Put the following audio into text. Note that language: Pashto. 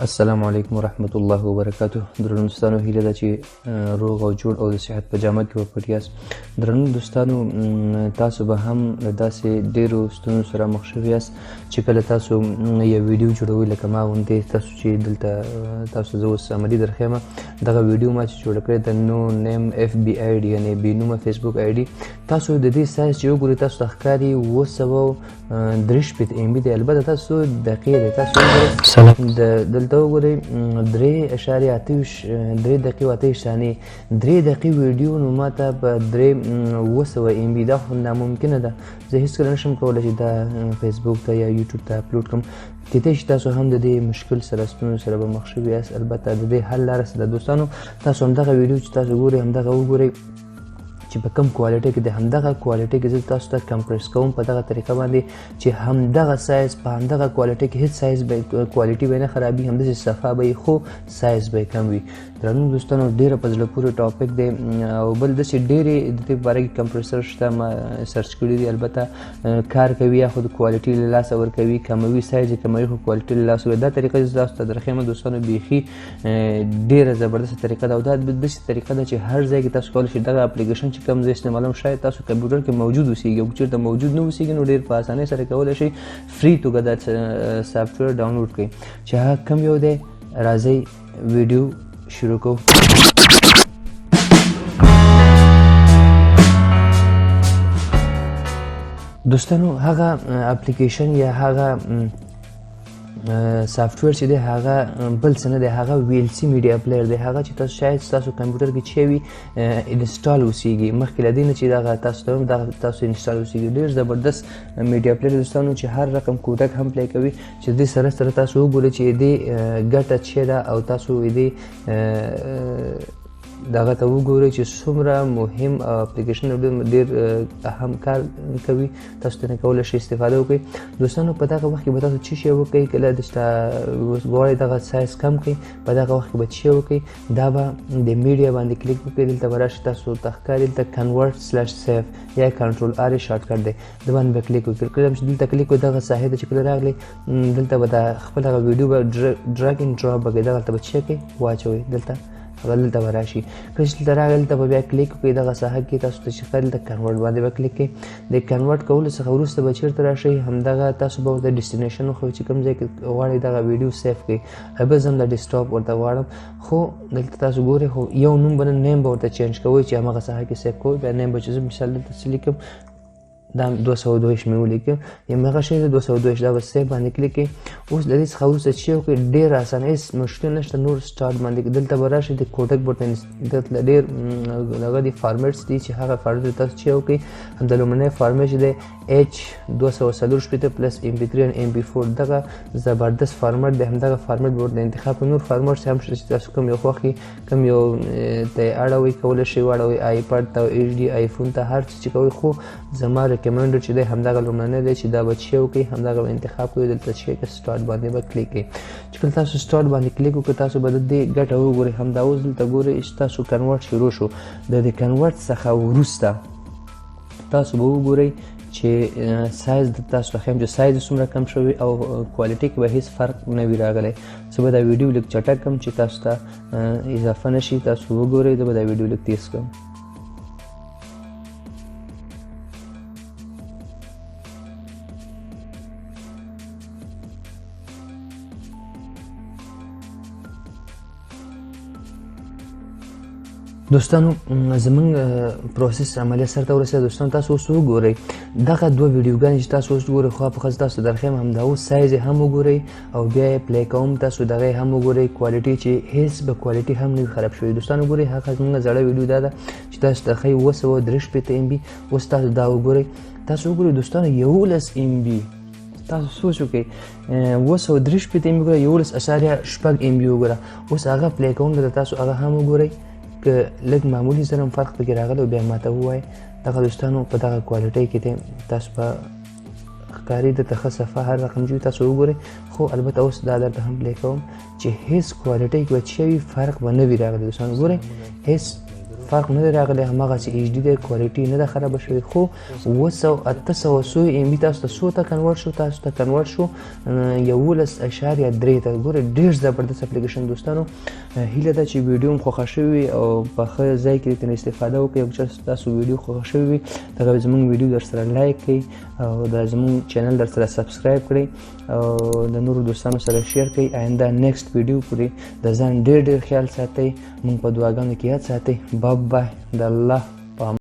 السلام علیکم ورحمت الله وبرکاته. درنو دوستانو، هیله ده چې روغ او جوړ او د صحت په جامه کې وپټ یاست. درنو دوستانو، تاسو به هم له داسې ډېرو ستونزو سره مخ شوي یاست چې کله تاسو یو ویډیو جوړوئ، لکه ما غوندې تاسو چې دلته تاسو زه اوس عملي درښیم. دغه ویډیو ما چې جوړه کړې ده نو نیم اف بي آی ډي، یعنې بې نومه فیسبوک آی ډي. تاسو د دې سایز چې وګورئ، تاسو ته ښکاري 763 MB دی. البته تاسو دقیق دی، تاسو دلته وګورئ 3.3 دقیقې و 28 ثانیې 3 دقیقې ویډیو، نو ما ته په 700 MB دا خو ناممکنه ده. زه هېڅکله نشم کولی چې دا فیسبوک ته یا یوټیوب ته اپلوډ کړم. کیدای شي تاسو هم د دې مشکل سره ستونزو سره به مخ شوي یاست. البته د دې حل لاره څه ده دوستانو؟ تاسو همدغه ویډیو چې تاسو ګورئ همدغه وګورئ چې په کم کوالټۍ کې د همدغه کوالټۍ کې زه تاسو ته کمپریس کوم په دغه طریقه باندې چې همدغه سایز په همدغه کوالټۍ کې هیڅ سایز به کوالټي به نه خرابي، همداسې صفحه به یې خو سایز به یې کم وي. درنو دوستانو، ډېره په زړه پورې ټاپک دی او بل داسې ډېرې د دې باره کې کمپریسر شته، ما سرچ کړي دي. البته کار کوي یا خو د کوالټي له لاسه ورکوي، کموي سایز یې کموي خو کوالټي له لاسه. دا طریقه زه تاسو ته درښیم دوستانو، بیخي ډېره زبردسته طریقه ده او دا داسې طریقه ده چې هر ځای کې تاسو کولی شئ دغه اپلیکیشن چې کوم زه استعمالوم شاید تاسو کمپیوټر کې موجود اوسیږي، او چېرته موجود نه اوسیږي نو ډېر په اسانۍ سره کولی شئ فري توګه دا سافټویر ډاونلوډ کړئ. چې هغه کوم یو دی، راځئ ویډیو شروع کوو. دوستانو، هغه اپلیکیشن یا هغه سافټویر چې دی هغه بل څه نه دی، هغه ویلسي میډیا پلیئر دی. هغه چې تاسو شاید ستاسو کمپیوټر کې چې وي انسټال اوسیږي، مخکې له دې نه چې دغه تاسو ته هم دغه تاسو انسټال اوسیږي. ډېر زبردست میډیا پلیئر دوستانو چې هر رقم کوډک هم پلی کوي. چې دې سره سره تاسو وګورئ چې دې ګټه څه ده او تاسو دې دغه ته وګورئ چې څومره مهم اپلیکیشن ډېر اهم کار کوي. تاسو ترې کولی شئ استفاده وکړئ. دوستانو، په دغه وخت کې به تاسو څه شی وکړئ؟ کله غواړئ دغه سایز کم کړئ، په دغه وخت کې به څه شی وکړئ؟ دا به د میډیا باندې کلیک وکړئ. دلته به راشئ، تاسو ته ښکاري دلته convert/save یا کنټرول آر شارټکټ دی، د باندې به کلیک وکړئ. کله چې دلته کلیک وکړئ، دغه ساحې ته چې کله راغلی، دلته به دا خپل هغه ویډیو به ډراګ اینډ ډراپ به کوئ، دغلته به څه کوئ؟ واچوئ. دلته دلته به راشي. کله چې دلته راغلی، دلته به بیا کلیک وکړئ. دغه ساحه کې تاسو ته چې ښکاري دلته کنورټ باندې به کلیک کړئ. د کنورټ کولو څخه وروسته به چېرته راشئ، همدغه تاسو به ورته ډیسټینیشن وښوئ چې کوم ځای کې غواړئ دغه ویډیو سیف کړئ. بس زه هم د ډیسکټاپ ورته غواړم، خو دلته تاسو ګورئ خو یو نوم به نه، نیم به ورته چینج کوئ چې همغه ساحه کې سیف کوئ. بیا نیم به چې زه مثال دلته څه لیکم، دا 222 مې ولیکم، همغه شی دی 222. دا به سیف باندې کلیک کړئ. اوس د دې څخه وروسته چې وکړئ ډېر اسانه، هېڅ مشکل نشته. نور سټارټ باندې دلته به راشئ، د کوډک بټن دلته ډېر دغه دي فارمیټس دي چې هغه فارمیټ تاسو چې وکړئ. همدا لومړنی فارمیټ چې دی H264 + MP3 and MP4 دغه زبردست فارمیټ دی. همدغه فارمیټ به ورته انتخاب کړئ. نور فارمیټ هم شته چې تاسو کوم یو خوښ کوم یو ته اړوئ، کولی شئ واړوئ آیپاډ ته، HD آیفون ته، هر څه چې کوئ. خو زما ریکمنډ چې دی همدغه لومړنی دی چې دا به څه وکړئ، همدغه به انتخاب کړئ. دلته چې سټارټ باندې به کلیک کړئ. چې کله تاسو سټارټ باندې کلیک وکړئ، تاسو به د دې ګټه وګورئ. همدا اوس دلته ګورئ چې تاسو کنورټ شروع شو. د دې کنورټ څخه وروسته تاسو به وګورئ چې سایز د تاسو راښیم چې سایز څومره کم شوی او کوالټي کې به هېڅ فرق نه وي راغلی. زه به دا ویډیو لږ چټک کړم چې تاسو ته اضافه نه شي. تاسو وګورئ، زه به دا ویډیو لږ تیز کړم. دوستانو، زمونږ پروسس عملیه سرته ورسېده. دوستانو، تاسو اوس وګورئ دغه دوه ویډیوګانې چې تاسو اوس ګورئ، خوا په خوا تاسو درښیم، همدا اوس سایز یې هم وګورئ او بیا یې پلی کوم. تاسو دغه یې هم وګورئ، کوالټي چې هېڅ به کوالټي هم نه وي خراب شوې. دوستانو ګورئ، هغه زموږ زړه ویډیو دا ده چې تاسو ته ښایي 763 MB. اوس تاسو دا وګورئ، تاسو وګورئ دوستانو 11 MB. تاسو سوچ وکړئ 763 MB وګوره، 11.6 MB وګوره. اوس هغه پلی کوم، تاسو هغه هم وګورئ که لږ معمولي سره فرق پکې راغلی، بیا ماته ووایئ. دغه دوستانو په دغه کوالټۍ کې دی، تاسو به ښکاري دلته ښه صفحه هر رقم چې تاسو وګورئ. خو البته اوس دا درته هم پلی کوم چې هېڅ کوالټۍ کې به څه وي فرق به نه وي راغلی. دوستانو ګورئ، هېڅ فرق نه دی راغلی، هماغسې ایچ ډي دی، کوالټي نه ده خرابه شوې. خو 800 MB تاسو ته څو ته کنورټ شو؟ تاسو ته کنورټ شو 11.3 ته. ګوره ډېر زبردست اپلیکیشن دوستانو. هیله ده چې ویډیو هم خوښه شوې وي او په ښه ځای کې ترې استفاده وکړئ. او چې تاسو ویډیو خوښه شوې وي دغه زموږ ویډیو در سره لایک کړئ او د زموږ چینل در سره سبسکرایب کړئ او د نورو دوستانو سره شیر کړئ. آینده نیکسټ ویډیو پورې د ځان ډېر خیال ساتئ. موږ په دعاګانو کې یاد ساتئ. بای بای. د الله